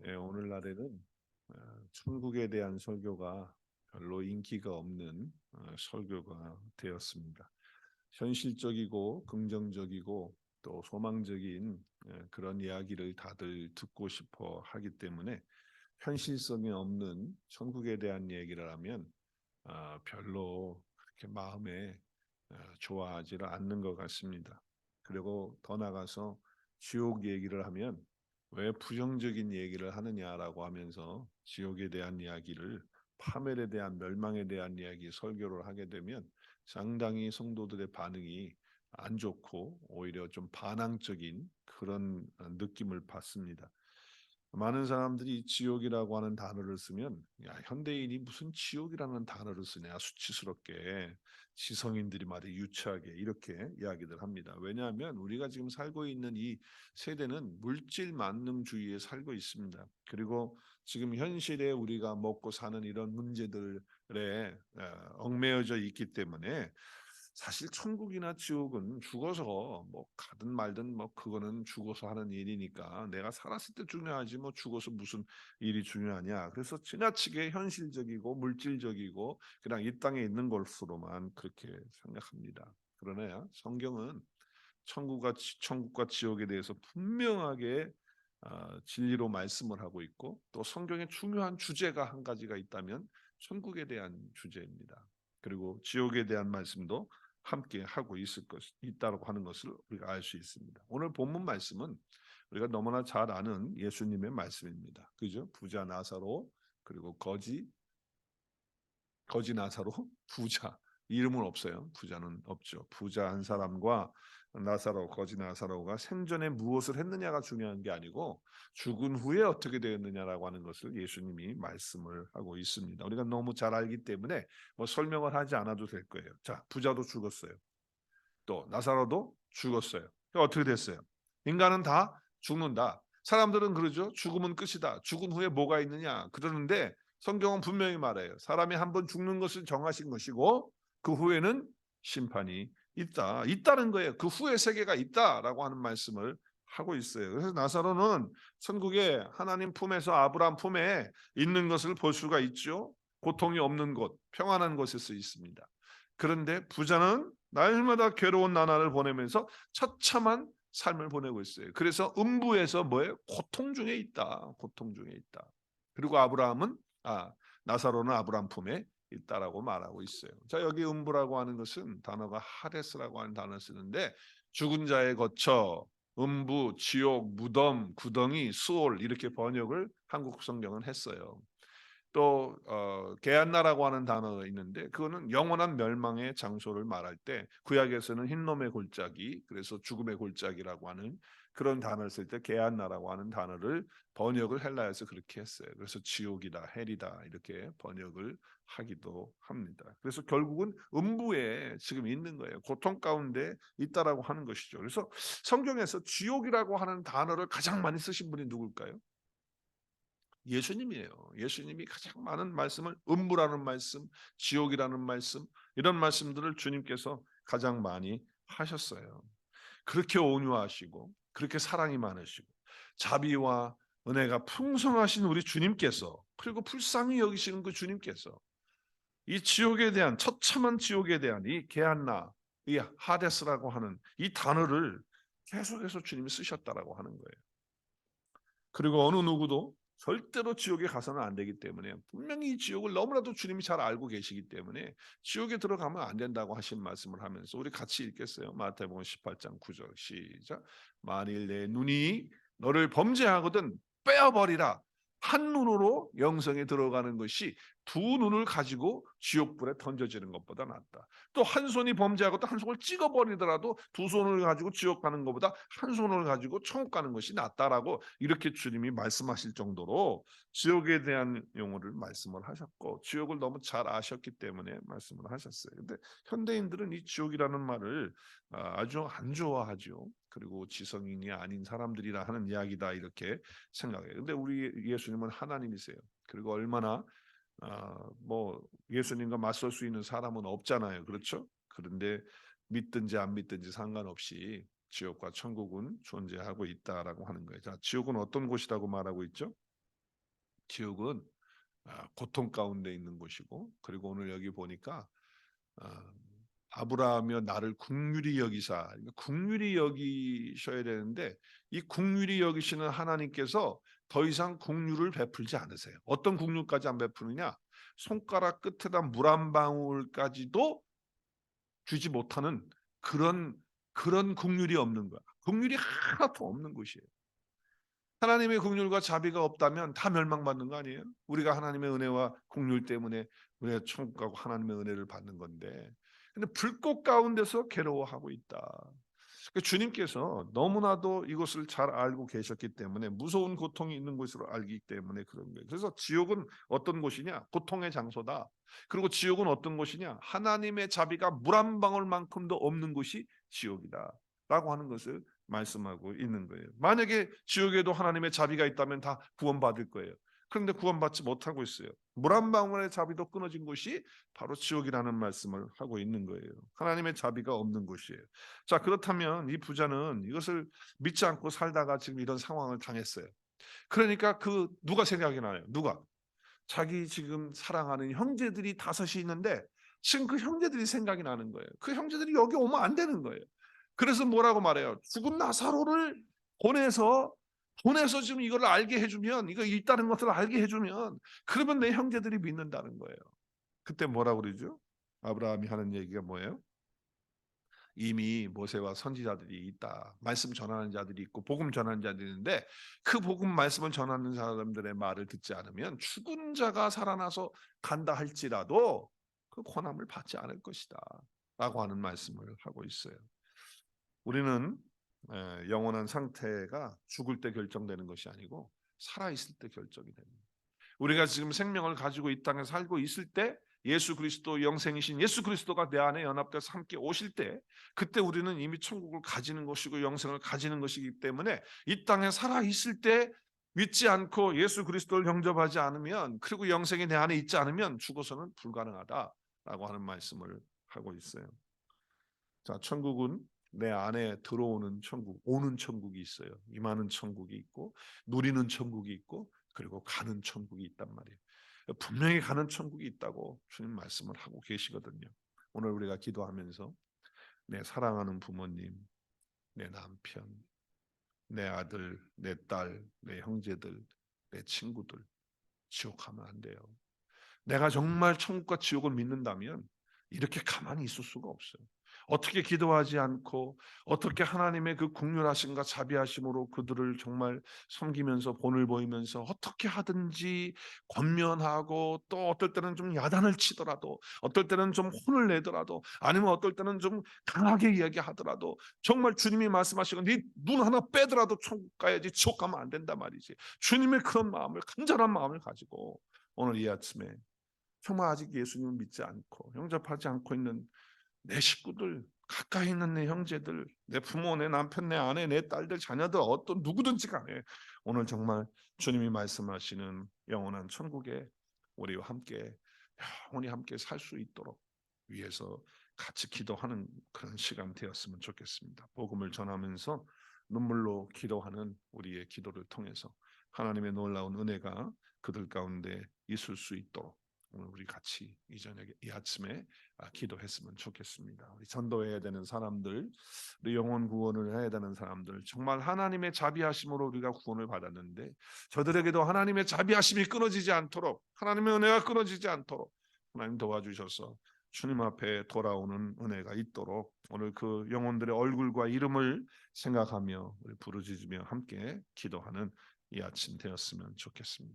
오늘날에는 천국에 대한 설교가 별로 인기가 없는 설교가 되었습니다. 현실적이고 긍정적이고 또 소망적인 그런 이야기를 다들 듣고 싶어 하기 때문에 현실성이 없는 천국에 대한 얘기를 하면 별로 그렇게 마음에 좋아하지를 않는 것 같습니다. 그리고 더 나가서 지옥 얘기를 하면 왜 부정적인 얘기를 하느냐라고 하면서 지옥에 대한 이야기를 파멸에 대한 멸망에 대한 이야기 설교를 하게 되면 상당히 성도들의 반응이 안 좋고 오히려 좀 반항적인 그런 느낌을 받습니다. 많은 사람들이 지옥이라고 하는 단어를 쓰면 야, 현대인이 무슨 지옥이라는 단어를 쓰냐 수치스럽게 지성인들이 말이 유치하게 이렇게 이야기들 합니다. 왜냐하면 우리가 지금 살고 있는 이 세대는 물질 만능주의에 살고 있습니다. 그리고 지금 현실에 우리가 먹고 사는 이런 문제들에 얽매여져 있기 때문에 사실 천국이나 지옥은 죽어서 뭐 가든 말든 뭐 그거는 죽어서 하는 일이니까 내가 살았을 때 중요하지 뭐 죽어서 무슨 일이 중요하냐. 그래서 지나치게 현실적이고 물질적이고 그냥 이 땅에 있는 것으로만 그렇게 생각합니다. 그러나 성경은 천국과 지옥에 대해서 분명하게 진리로 말씀을 하고 있고 또 성경에 중요한 주제가 한 가지가 있다면 천국에 대한 주제입니다. 그리고 지옥에 대한 말씀도 함께 하고 있다고 하는 것을 우리가 알 수 있습니다. 오늘 본문 말씀은 우리가 너무나 잘 아는 예수님의 말씀입니다. 그죠? 부자 나사로 그리고 거지 나사로 부자 이름은 없어요. 부자는 없죠. 부자 한 사람과 거지 나사로가 생전에 무엇을 했느냐가 중요한 게 아니고 죽은 후에 어떻게 되었느냐라고 하는 것을 예수님이 말씀을 하고 있습니다. 우리가 너무 잘 알기 때문에 뭐 설명을 하지 않아도 될 거예요. 자, 부자도 죽었어요. 또 나사로도 죽었어요. 어떻게 됐어요? 인간은 다 죽는다. 사람들은 그러죠. 죽으면 끝이다. 죽은 후에 뭐가 있느냐 그러는데 성경은 분명히 말해요. 사람이 한번 죽는 것을 정하신 것이고 그 후에는 심판이 있다는 거예요. 그 후에 세계가 있다라고 하는 말씀을 하고 있어요. 그래서 나사로는 천국에 하나님 품에서 아브라함 품에 있는 것을 볼 수가 있죠. 고통이 없는 곳, 평안한 곳에서 있습니다. 그런데 부자는 날마다 괴로운 나날을 보내면서 처참한 삶을 보내고 있어요. 그래서 음부에서 뭐예요? 고통 중에 있다. 고통 중에 있다. 그리고 나사로는 아브라함 품에 있다라고 말하고 있어요. 자, 여기 음부라고 하는 것은 단어가 하데스라고 하는 단어를 쓰는데 죽은 자의 거처, 음부, 지옥, 무덤, 구덩이, 수올 이렇게 번역을 한국 성경은 했어요. 또 게한나라고 하는 단어가 있는데 그거는 영원한 멸망의 장소를 말할 때 구약에서는 흰놈의 골짜기 그래서 죽음의 골짜기라고 하는 그런 단어를 쓸 때 게한나라고 하는 단어를 번역을 헬라에서 그렇게 했어요. 그래서 지옥이다 헬이다 이렇게 번역을 하기도 합니다. 그래서 결국은 음부에 지금 있는 거예요. 고통 가운데 있다라고 하는 것이죠. 그래서 성경에서 지옥이라고 하는 단어를 가장 많이 쓰신 분이 누굴까요? 예수님이에요. 예수님이 가장 많은 말씀을 음부라는 말씀, 지옥이라는 말씀 이런 말씀들을 주님께서 가장 많이 하셨어요. 그렇게 온유하시고 그렇게 사랑이 많으시고 자비와 은혜가 풍성하신 우리 주님께서 그리고 불쌍히 여기시는 그 주님께서 이 지옥에 대한 처참한 지옥에 대한 이 게한나 이 하데스라고 하는 이 단어를 계속해서 주님이 쓰셨다라고 하는 거예요. 그리고 어느 누구도 절대로 지옥에 가서는 안 되기 때문에 분명히 이 지옥을 너무나도 주님이 잘 알고 계시기 때문에 지옥에 들어가면 안 된다고 하신 말씀을 하면서 우리 같이 읽겠어요. 마태복음 18장 9절 시작. 만일 내 눈이 너를 범죄하거든 빼어버리라. 한 눈으로 영성에 들어가는 것이 두 눈을 가지고 지옥불에 던져지는 것보다 낫다. 또 한 손이 범죄하고 또 한 손을 찍어버리더라도 두 손을 가지고 지옥 가는 것보다 한 손을 가지고 천국 가는 것이 낫다라고 이렇게 주님이 말씀하실 정도로 지옥에 대한 용어를 말씀을 하셨고 지옥을 너무 잘 아셨기 때문에 말씀을 하셨어요. 근데 현대인들은 이 지옥이라는 말을 아주 안 좋아하죠. 그리고 지성인이 아닌 사람들이라 하는 이야기다 이렇게 생각해요. 근데 우리 예수님은 하나님이세요. 그리고 얼마나 뭐 예수님과 맞설 수 있는 사람은 없잖아요. 그렇죠? 그런데 믿든지 안 믿든지 상관없이 지옥과 천국은 존재하고 있다라고 하는 거예요. 자, 지옥은 어떤 곳이라고 말하고 있죠? 지옥은 고통 가운데 있는 곳이고, 그리고 오늘 여기 보니까 아브라함이여 나를 긍휼히 여기사, 그러니까 긍휼히 여기셔야 되는데 이 긍휼히 여기시는 하나님께서 더 이상 긍휼을 베풀지 않으세요. 어떤 긍휼까지 안 베푸느냐? 손가락 끝에다 물 한 방울까지도 주지 못하는 그런 긍휼이 없는 거야. 긍휼이 하나도 없는 것이에요. 하나님의 긍휼과 자비가 없다면 다 멸망받는 거 아니에요? 우리가 하나님의 은혜와 긍휼 때문에 우리가 천국 가고 하나님의 은혜를 받는 건데, 근데 불꽃 가운데서 괴로워하고 있다. 주님께서 너무나도 이것을 잘 알고 계셨기 때문에, 무서운 고통이 있는 것으로 알기 때문에 그런 거예요. 그래서 지옥은 어떤 곳이냐? 고통의 장소다. 그리고 지옥은 어떤 곳이냐? 하나님의 자비가 물 한 방울만큼도 없는 곳이 지옥이다 라고 하는 것을 말씀하고 있는 거예요. 만약에 지옥에도 하나님의 자비가 있다면 다 구원받을 거예요. 그런데 구원받지 못하고 있어요. 물 한 방울의 자비도 끊어진 곳이 바로 지옥이라는 말씀을 하고 있는 거예요. 하나님의 자비가 없는 곳이에요. 자, 그렇다면 이 부자는 이것을 믿지 않고 살다가 지금 이런 상황을 당했어요. 그러니까 누가 생각이 나요? 누가? 자기 지금 사랑하는 형제들이 다섯이 있는데 지금 그 형제들이 생각이 나는 거예요. 그 형제들이 여기 오면 안 되는 거예요. 그래서 뭐라고 말해요? 죽은 나사로를 보내서 지금 이걸 알게 해주면, 이거 있다는 것을 알게 해주면, 그러면 내 형제들이 믿는다는 거예요. 그때 뭐라고 그러죠? 아브라함이 하는 얘기가 뭐예요? 이미 모세와 선지자들이 있다. 말씀 전하는 자들이 있고 복음 전하는 자들이 있는데, 그 복음 말씀을 전하는 사람들의 말을 듣지 않으면 죽은 자가 살아나서 간다 할지라도 그 권함을 받지 않을 것이다 라고 하는 말씀을 하고 있어요. 우리는 영원한 상태가 죽을 때 결정되는 것이 아니고 살아있을 때 결정이 됩니다. 우리가 지금 생명을 가지고 이 땅에 살고 있을 때, 예수 그리스도, 영생이신 예수 그리스도가 내 안에 연합돼서 함께 오실 때, 그때 우리는 이미 천국을 가지는 것이고 영생을 가지는 것이기 때문에, 이 땅에 살아 있을 때 믿지 않고 예수 그리스도를 영접하지 않으면, 그리고 영생이 내 안에 있지 않으면 죽어서는 불가능하다라고 하는 말씀을 하고 있어요. 자, 천국은 내 안에 들어오는 천국, 오는 천국이 있어요. 임하는 천국이 있고, 누리는 천국이 있고, 그리고 가는 천국이 있단 말이에요. 분명히 가는 천국이 있다고 주님 말씀을 하고 계시거든요. 오늘 우리가 기도하면서 내 사랑하는 부모님, 내 남편, 내 아들, 내 딸, 내 형제들, 내 친구들 지옥 가면 안 돼요. 내가 정말 천국과 지옥을 믿는다면 이렇게 가만히 있을 수가 없어요. 어떻게 기도하지 않고, 어떻게 하나님의 그 긍휼하심과 자비하심으로 그들을 정말 섬기면서, 본을 보이면서 어떻게 하든지 권면하고, 또 어떨 때는 좀 야단을 치더라도, 어떨 때는 좀 혼을 내더라도, 아니면 어떨 때는 좀 강하게 이야기하더라도, 정말 주님이 말씀하시고 네 눈 하나 빼더라도 천국 가야지 지옥 가면 안 된단 말이지. 주님의 그런 마음을, 간절한 마음을 가지고 오늘 이 아침에 정말 아직 예수님을 믿지 않고 영접하지 않고 있는 내 식구들, 가까이 있는 내 형제들, 내 부모, 내 남편, 내 아내, 내 딸들, 자녀들, 어떤 누구든지 간에 오늘 정말 주님이 말씀하시는 영원한 천국에 우리와 함께 영원히 함께 살 수 있도록 위해서 같이 기도하는 그런 시간 되었으면 좋겠습니다. 복음을 전하면서 눈물로 기도하는 우리의 기도를 통해서 하나님의 놀라운 은혜가 그들 가운데 있을 수 있도록 오늘 우리 같이 이 저녁에, 이 아침에 기도했으면 좋겠습니다. 우리 전도해야 되는 사람들, 우리 영혼 구원을 해야 되는 사람들, 정말 하나님의 자비하심으로 우리가 구원을 받았는데 저들에게도 하나님의 자비하심이 끊어지지 않도록, 하나님의 은혜가 끊어지지 않도록 하나님 도와주셔서 주님 앞에 돌아오는 은혜가 있도록 오늘 그 영혼들의 얼굴과 이름을 생각하며 우리 부르짖으며 함께 기도하는 이 아침 되었으면 좋겠습니다.